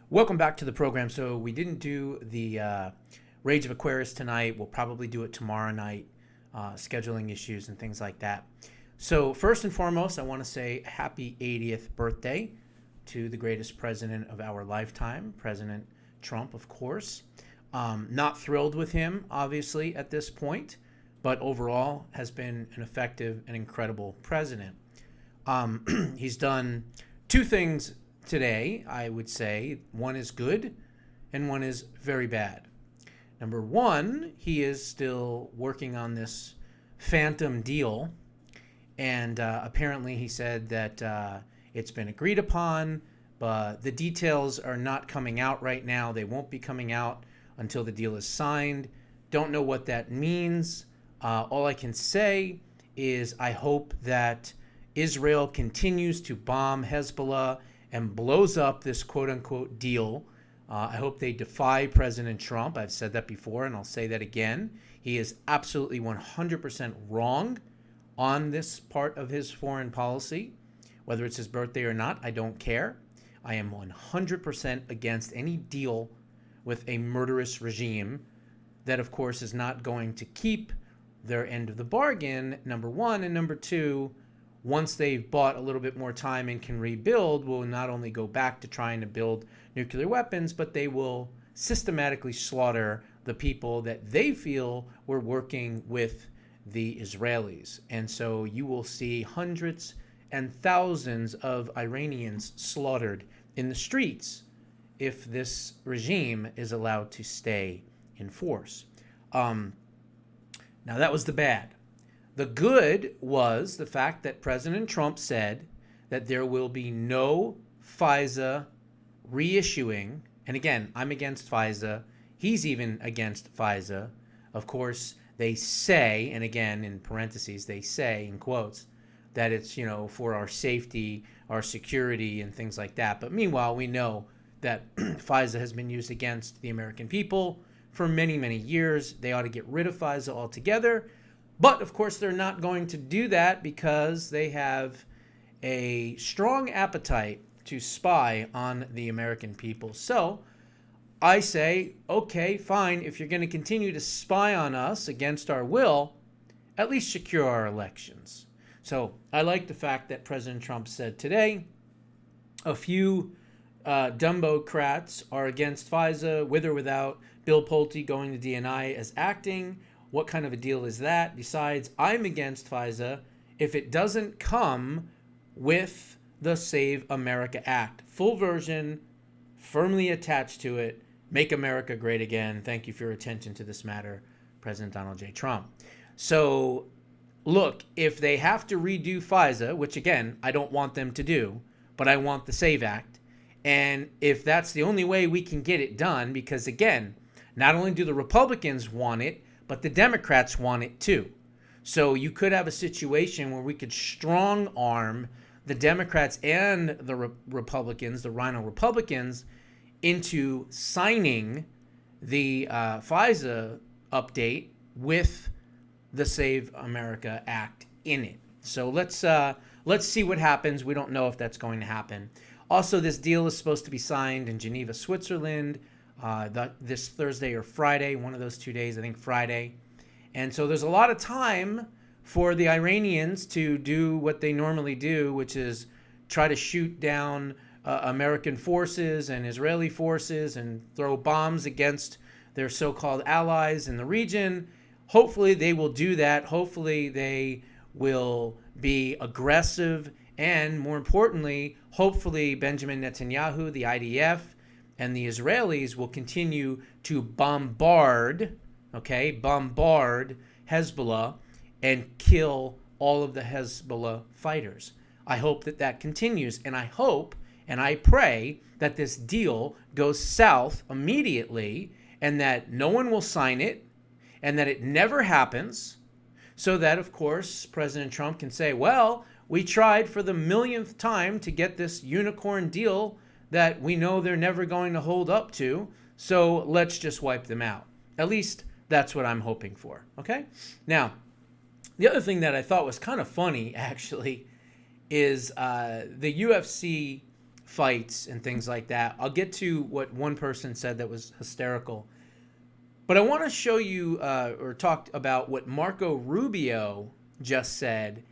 Welcome back to the program. So we didn't do the Rage of Aquarius tonight. We'll probably do it tomorrow night, scheduling issues and things like that. So first and foremost, I want to say happy 80th birthday to the greatest president of our lifetime, President Trump, of course. Not thrilled with him, obviously, at this point, but overall has been an effective and incredible president. He's done two things today, I would say. One is good and one is very bad. Number one, he is still working on this phantom deal. And apparently he said that it's been agreed upon, but the details are not coming out right now. They won't be coming out until the deal is signed. Don't know what that means. All I can say is I hope that Israel continues to bomb Hezbollah and blows up this quote-unquote deal. I hope they defy President Trump. I've said that before, and I'll say that again. He is absolutely 100% wrong on this part of his foreign policy. Whether it's his birthday or not, I don't care. I am 100% against any deal with a murderous regime that, of course, is not going to keep their end of the bargain, number one. And number two, once they've bought a little bit more time and can rebuild, will not only go back to trying to build nuclear weapons, but they will systematically slaughter the people that they feel were working with the Israelis. And so you will see hundreds and thousands of Iranians slaughtered in the streets if this regime is allowed to stay in force. Now, that was the bad. The good was the fact that President Trump said that there will be no FISA reissuing. And again, I'm against FISA. He's even against FISA. Of course, they say, and again, in parentheses, they say, in quotes, that it's, for our safety, our security, and things like that. But meanwhile, we know that FISA has been used against the American people for many, many years. They ought to get rid of FISA altogether. But, of course, they're not going to do that because they have a strong appetite to spy on the American people. So I say, okay, fine, if you're going to continue to spy on us against our will, at least secure our elections. So I like the fact that President Trump said today a few Dumbocrats are against FISA, with or without Bill Pulte going to DNI as acting. What kind of a deal is that? Besides, I'm against FISA if it doesn't come with the Save America Act. Full version, firmly attached to it. Make America great again. Thank you for your attention to this matter, President Donald J. Trump. So, look, if they have to redo FISA, which again, I don't want them to do, but I want the SAVE Act. And if that's the only way we can get it done, because again, not only do the Republicans want it, but the Democrats want it too. So you could have a situation where we could strong arm the Democrats and the Republicans, the Rhino Republicans, into signing the FISA update with the Save America Act in it. So let's see what happens. We don't know if that's going to happen. Also, this deal is supposed to be signed in Geneva, Switzerland, this Thursday or Friday, one of those 2 days, I think Friday. And so there's a lot of time for the Iranians to do what they normally do, which is try to shoot down American forces and Israeli forces and throw bombs against their so-called allies in the region. Hopefully they will do that. Hopefully they will be aggressive. And more importantly, hopefully Benjamin Netanyahu, the IDF, and the Israelis will continue to bombard Hezbollah and kill all of the Hezbollah fighters. I hope that continues, and I hope and I pray that this deal goes south immediately and that no one will sign it and that it never happens, so that, of course, President Trump can say, well, we tried for the millionth time to get this unicorn deal that we know they're never going to hold up to, so let's just wipe them out. At least that's what I'm hoping for, okay? Now, the other thing that I thought was kind of funny, actually, is the UFC fights and things like that. I'll get to what one person said that was hysterical. But I want to show you or talk about what Marco Rubio just said.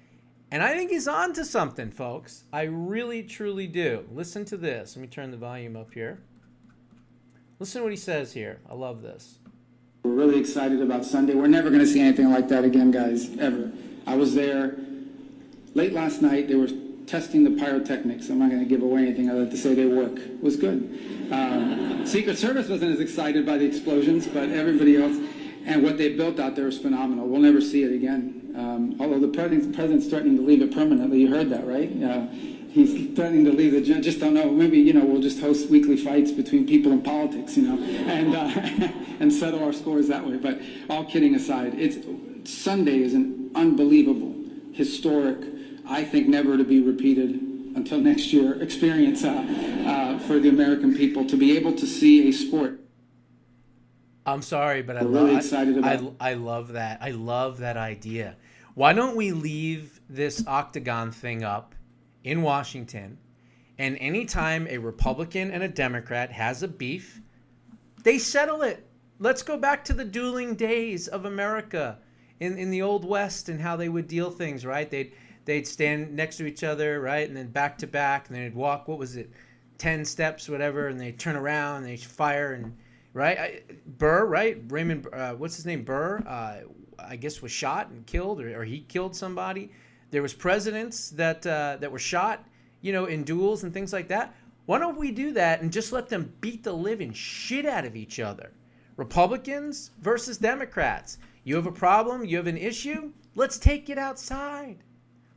And I think he's on to something, folks. I really, truly do. Listen to this. Let me turn the volume up here. Listen to what he says here. I love this. We're really excited about Sunday. We're never going to see anything like that again, guys, ever. I was there late last night. They were testing the pyrotechnics. I'm not going to give away anything other than to say they work. It was good. Secret Service wasn't as excited by the explosions, but everybody else. And what they built out there is phenomenal. We'll never see it again. Although the president's threatening to leave it permanently. You heard that, right? He's threatening to leave the just don't know. Maybe, we'll just host weekly fights between people in politics, and and settle our scores that way. But all kidding aside, Sunday is an unbelievable, historic, I think never to be repeated until next year experience for the American people to be able to see a sport. I'm sorry, but really excited about I love that. I love that idea. Why don't we leave this Octogon thing up in Washington, and anytime a Republican and a Democrat has a beef, they settle it. Let's go back to the dueling days of America in the Old West and how they would deal things, right? They'd stand next to each other, right? And then back to back, and then they'd walk, 10 steps, whatever, and they'd turn around and they'd fire, and right? Burr, right? Raymond, what's his name? Burr, I guess was shot and killed, or he killed somebody. There was presidents that were shot, in duels and things like that. Why don't we do that and just let them beat the living shit out of each other? Republicans versus Democrats. You have a problem, you have an issue, let's take it outside.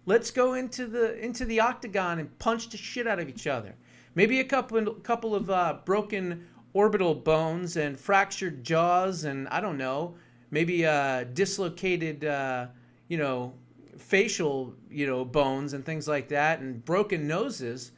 Let's go into the Octagon and punch the shit out of each other. Maybe a couple of broken orbital bones and fractured jaws, and I don't know, maybe dislocated facial bones and things like that, and broken noses.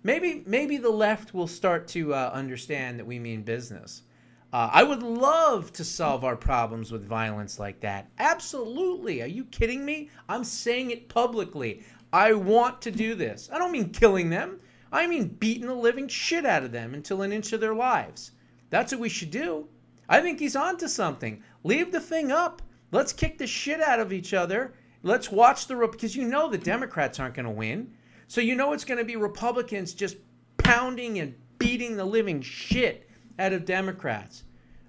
Maybe the left will start to understand that we mean business. I would love to solve our problems with violence like that. Absolutely. Are you kidding me? I'm saying it publicly. I want to do this. I don't mean killing them. I mean beating the living shit out of them until an inch of their lives. That's what we should do. I think he's on to something. Leave the thing up. Let's kick the shit out of each other. Let's watch because the Democrats aren't going to win. So it's going to be Republicans just pounding and beating the living shit out of Democrats.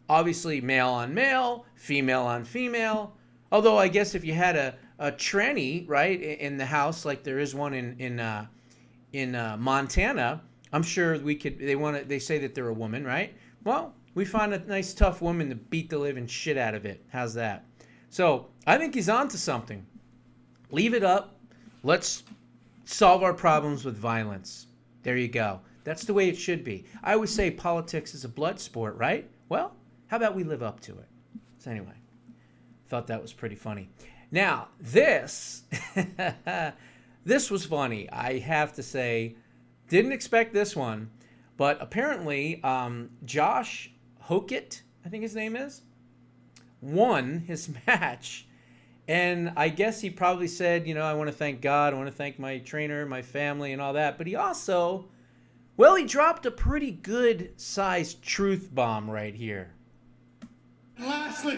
Obviously, male on male, female on female. Although I guess if you had a tranny, right, in the House, like there is one in Montana, I'm sure we could. They say that they're a woman, right? Well, we find a nice tough woman to beat the living shit out of it. How's that? So I think he's on to something. Leave it up. Let's solve our problems with violence. There you go. That's the way it should be. I always say politics is a blood sport, right? Well, how about we live up to it? So anyway, thought that was pretty funny. Now, this was funny. I have to say, didn't expect this one, but apparently Josh Hokett, I think his name is, won his match. And I guess he probably said, I want to thank God, I want to thank my trainer, my family, and all that. But he also, he dropped a pretty good sized truth bomb right here. Lastly,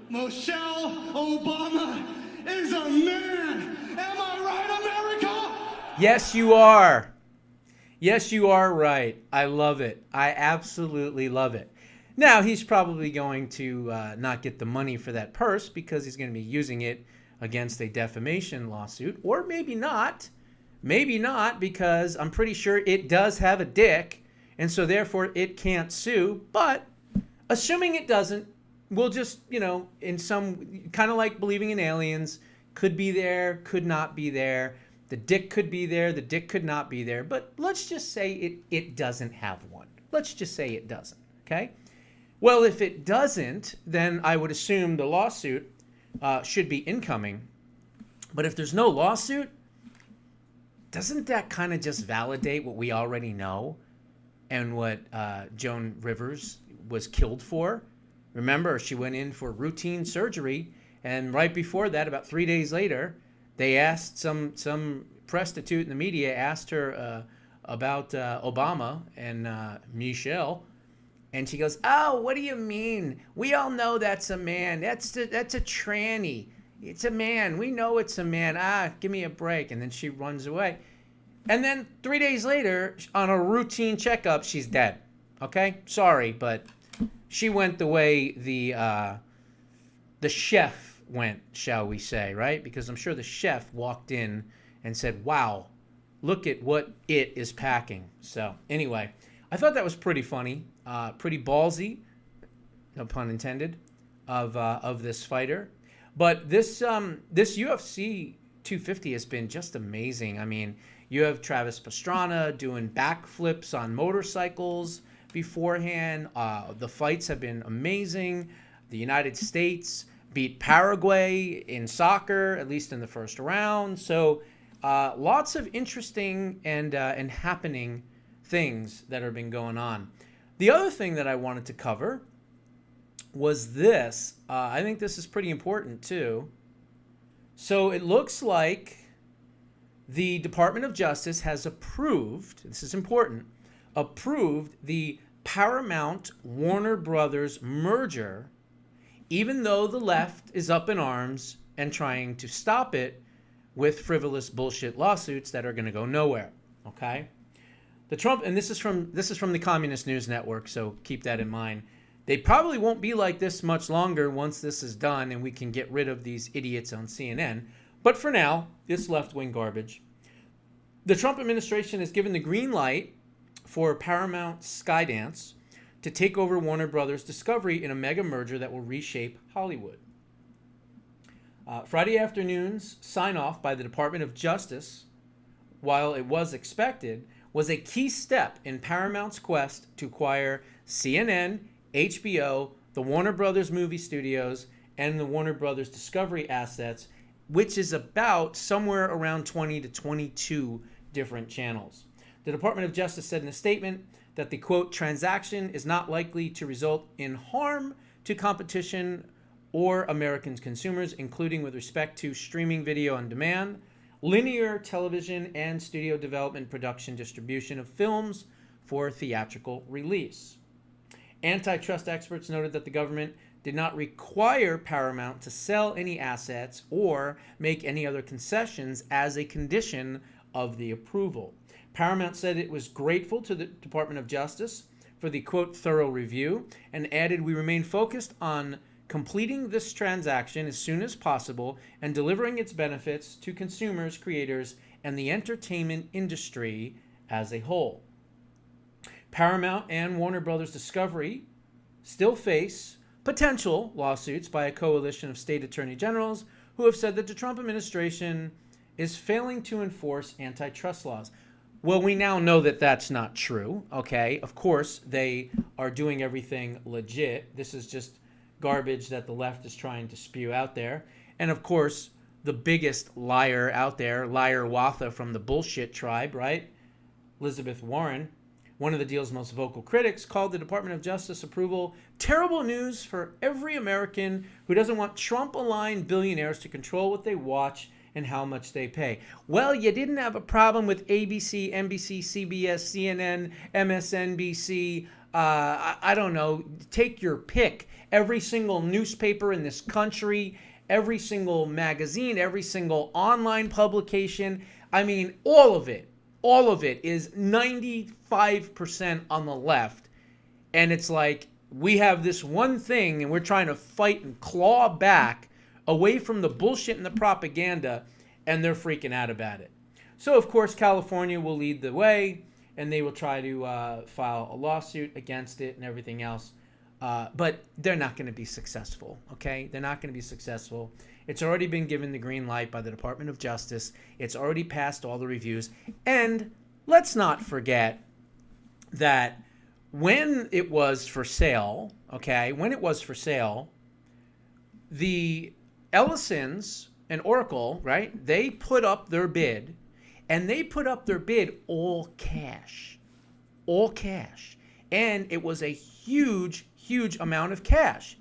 Michelle Obama is a man. Am I right, America? Yes, you are. Yes, you are right. I love it. I absolutely love it. Now, he's probably going to not get the money for that purse because he's going to be using it against a defamation lawsuit. Or maybe not. Maybe not, because I'm pretty sure it does have a dick, and so therefore it can't sue. But assuming it doesn't, we'll just, in some kind of like believing in aliens, could be there, could not be there. The dick could be there, the dick could not be there. But let's just say it doesn't have one. Let's just say it doesn't, okay? Well, if it doesn't, then I would assume the lawsuit should be incoming. But if there's no lawsuit, doesn't that kind of just validate what we already know and what Joan Rivers was killed for? Remember, she went in for routine surgery, and right before that, about 3 days later, they asked some prostitute in the media asked her about Obama and Michelle, and she goes, "Oh, what do you mean? We all know that's a man. That's a tranny. It's a man. We know it's a man. Ah, give me a break." And then she runs away. And then 3 days later, on a routine checkup, she's dead. Okay, sorry, but she went the way the chef went, shall we say, right? Because I'm sure the chef walked in and said, "Wow, look at what it is packing." So anyway, I thought that was pretty funny, pretty ballsy, no pun intended, of this fighter. But this UFC 250 has been just amazing. I mean, you have Travis Pastrana doing backflips on motorcycles beforehand. The fights have been amazing. The United States beat Paraguay in soccer, at least in the first round. So lots of interesting and happening things that have been going on. The other thing that I wanted to cover was this. I think this is pretty important too. So it looks like the Department of Justice has approved, this is important, approved the Paramount Warner Brothers merger, even though the left is up in arms and trying to stop it with frivolous bullshit lawsuits that are going to go nowhere. Okay? The Trump, and this is from the Communist News Network, so keep that in mind. They probably won't be like this much longer once this is done and we can get rid of these idiots on CNN. But for now, this left-wing garbage. The Trump administration has given the green light for Paramount Skydance to take over Warner Brothers Discovery in a mega merger that will reshape Hollywood. Friday afternoon's sign-off by the Department of Justice, while it was expected, was a key step in Paramount's quest to acquire CNN, HBO, the Warner Brothers movie studios, and the Warner Brothers Discovery assets, which is about somewhere around 20 to 22 different channels. The Department of Justice said in a statement that the, quote, transaction is not likely to result in harm to competition or American consumers, including with respect to streaming video on demand, linear television, and studio development, production, distribution of films for theatrical release. Antitrust experts noted that the government did not require Paramount to sell any assets or make any other concessions as a condition of the approval. Paramount said it was grateful to the Department of Justice for the, quote, thorough review, and added, "We remain focused on completing this transaction as soon as possible and delivering its benefits to consumers, creators, and the entertainment industry as a whole." Paramount and Warner Brothers Discovery still face potential lawsuits by a coalition of state attorney generals who have said that the Trump administration is failing to enforce antitrust laws. Well, we now know that that's not true, okay? Of course, they are doing everything legit. This is just garbage that the left is trying to spew out there. And of course, the biggest liar out there, liar Watha from the bullshit tribe, right? Elizabeth Warren, one of the deal's most vocal critics, called the Department of Justice approval terrible news for every American who doesn't want Trump-aligned billionaires to control what they watch and how much they pay. Well, you didn't have a problem with ABC, NBC, CBS, CNN, MSNBC, I don't know, take your pick. Every single newspaper in this country, every single magazine, every single online publication, I mean, all of it is 95% on the left. And it's like, we have this one thing and we're trying to fight and claw back away from the bullshit and the propaganda, and they're freaking out about it. So, of course, California will lead the way, and they will try to file a lawsuit against it and everything else. But they're not going to be successful, okay? They're not going to be successful. It's already been given the green light by the Department of Justice. It's already passed all the reviews. And let's not forget that when it was for sale, okay, the Ellisons and Oracle, right, they put up their bid, and they put up their bid all cash. And it was a huge amount of cash.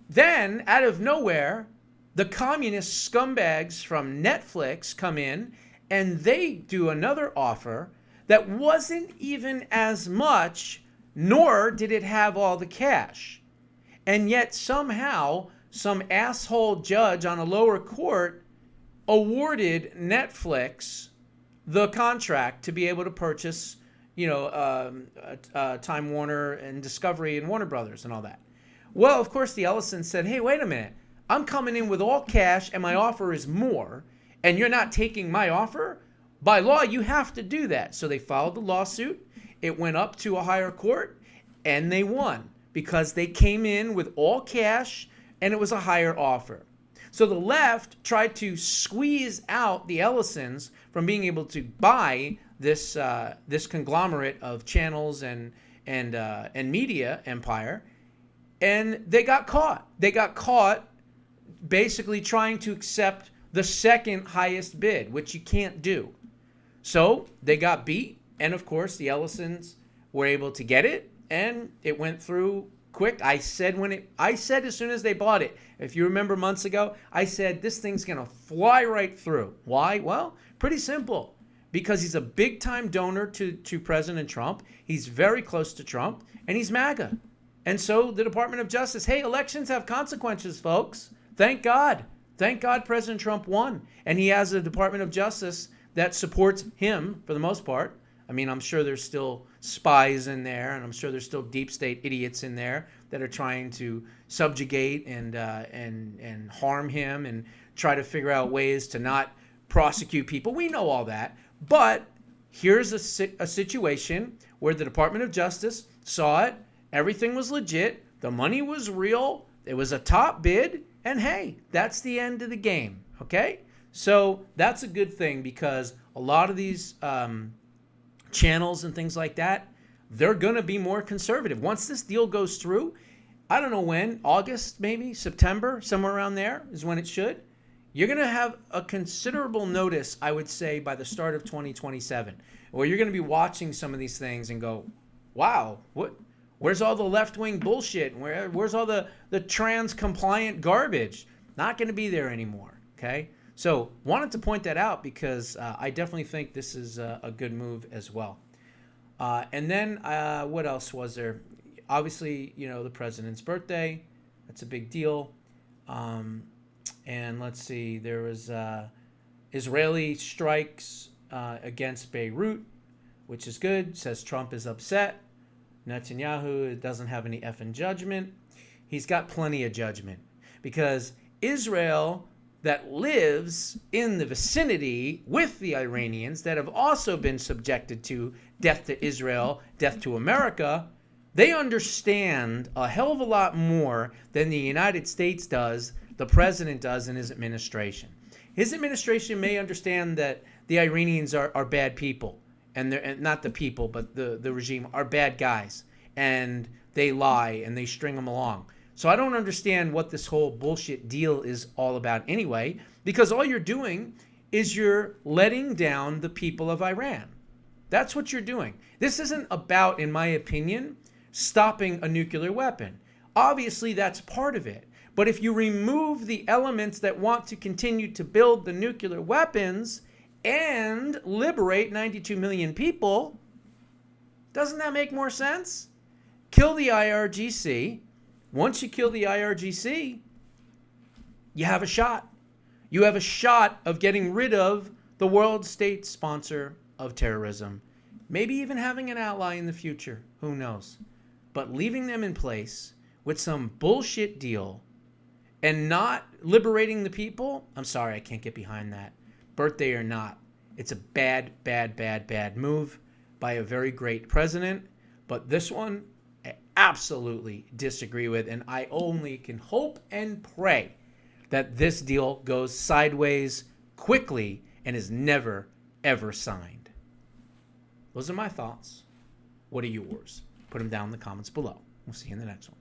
Then, out of nowhere, the communist scumbags from Netflix come in and they do another offer that wasn't even as much, nor did it have all the cash. And yet somehow some asshole judge on a lower court awarded Netflix the contract to be able to purchase, Time Warner and Discovery and Warner Brothers and all that. Well, of course, the Ellisons said, hey, wait a minute. I'm coming in with all cash and my offer is more, and you're not taking my offer? By law, you have to do that. So they filed the lawsuit. It went up to a higher court, and they won because they came in with all cash and it was a higher offer. So the left tried to squeeze out the Ellisons from being able to buy this conglomerate of channels and media empire, and they got caught. They got caught basically trying to accept the second highest bid, which you can't do. So they got beat, and of course the Ellisons were able to get it, and it went through quick. I said as soon as they bought it, if you remember months ago, I said this thing's gonna fly right through. Why? Well, pretty simple. Because he's a big time donor to President Trump. He's very close to Trump, and he's MAGA. And so the Department of Justice, hey, elections have consequences, folks. Thank God. Thank God President Trump won. And he has a Department of Justice that supports him for the most part. I mean, I'm sure there's still spies in there, and I'm sure there's still deep state idiots in there that are trying to subjugate and harm him and try to figure out ways to not prosecute people. We know all that. But here's a situation where the Department of Justice saw it. Everything was legit. The money was real. It was a top bid. And hey, that's the end of the game. Okay? So that's a good thing, because a lot of these channels and things like that, they're going to be more conservative. Once this deal goes through, I don't know when, August maybe, September, somewhere around there is when it should. You're going to have a considerable notice, I would say, by the start of 2027, where you're going to be watching some of these things and go, wow, where's all the left-wing bullshit? Where's all the trans-compliant garbage? Not going to be there anymore, okay? So wanted to point that out because I definitely think this is a good move as well. And then what else was there? Obviously, the president's birthday. That's a big deal. And let's see, there was Israeli strikes against Beirut, which is good. Says Trump is upset. Netanyahu doesn't have any effing judgment. He's got plenty of judgment, because Israel, that lives in the vicinity with the Iranians that have also been subjected to death to Israel, death to America, they understand a hell of a lot more than the United States does, the president does, in his administration. His administration may understand that the Iranians are bad people, and not the people, but the regime are bad guys, and they lie and they string them along. So I don't understand what this whole bullshit deal is all about anyway, because all you're doing is you're letting down the people of Iran. That's what you're doing. This isn't about, in my opinion, stopping a nuclear weapon. Obviously, that's part of it. But if you remove the elements that want to continue to build the nuclear weapons and liberate 92 million people, doesn't that make more sense? Kill the IRGC. Once you kill the IRGC, you have a shot. You have a shot of getting rid of the world state sponsor of terrorism. Maybe even having an ally in the future. Who knows? But leaving them in place with some bullshit deal and not liberating the people, I'm sorry, I can't get behind that. Birthday or not, it's a bad, bad, bad, bad move by a very great president. But this one, I absolutely disagree with, and I only can hope and pray that this deal goes sideways quickly and is never, ever signed. Those are my thoughts. What are yours? Put them down in the comments below. We'll see you in the next one.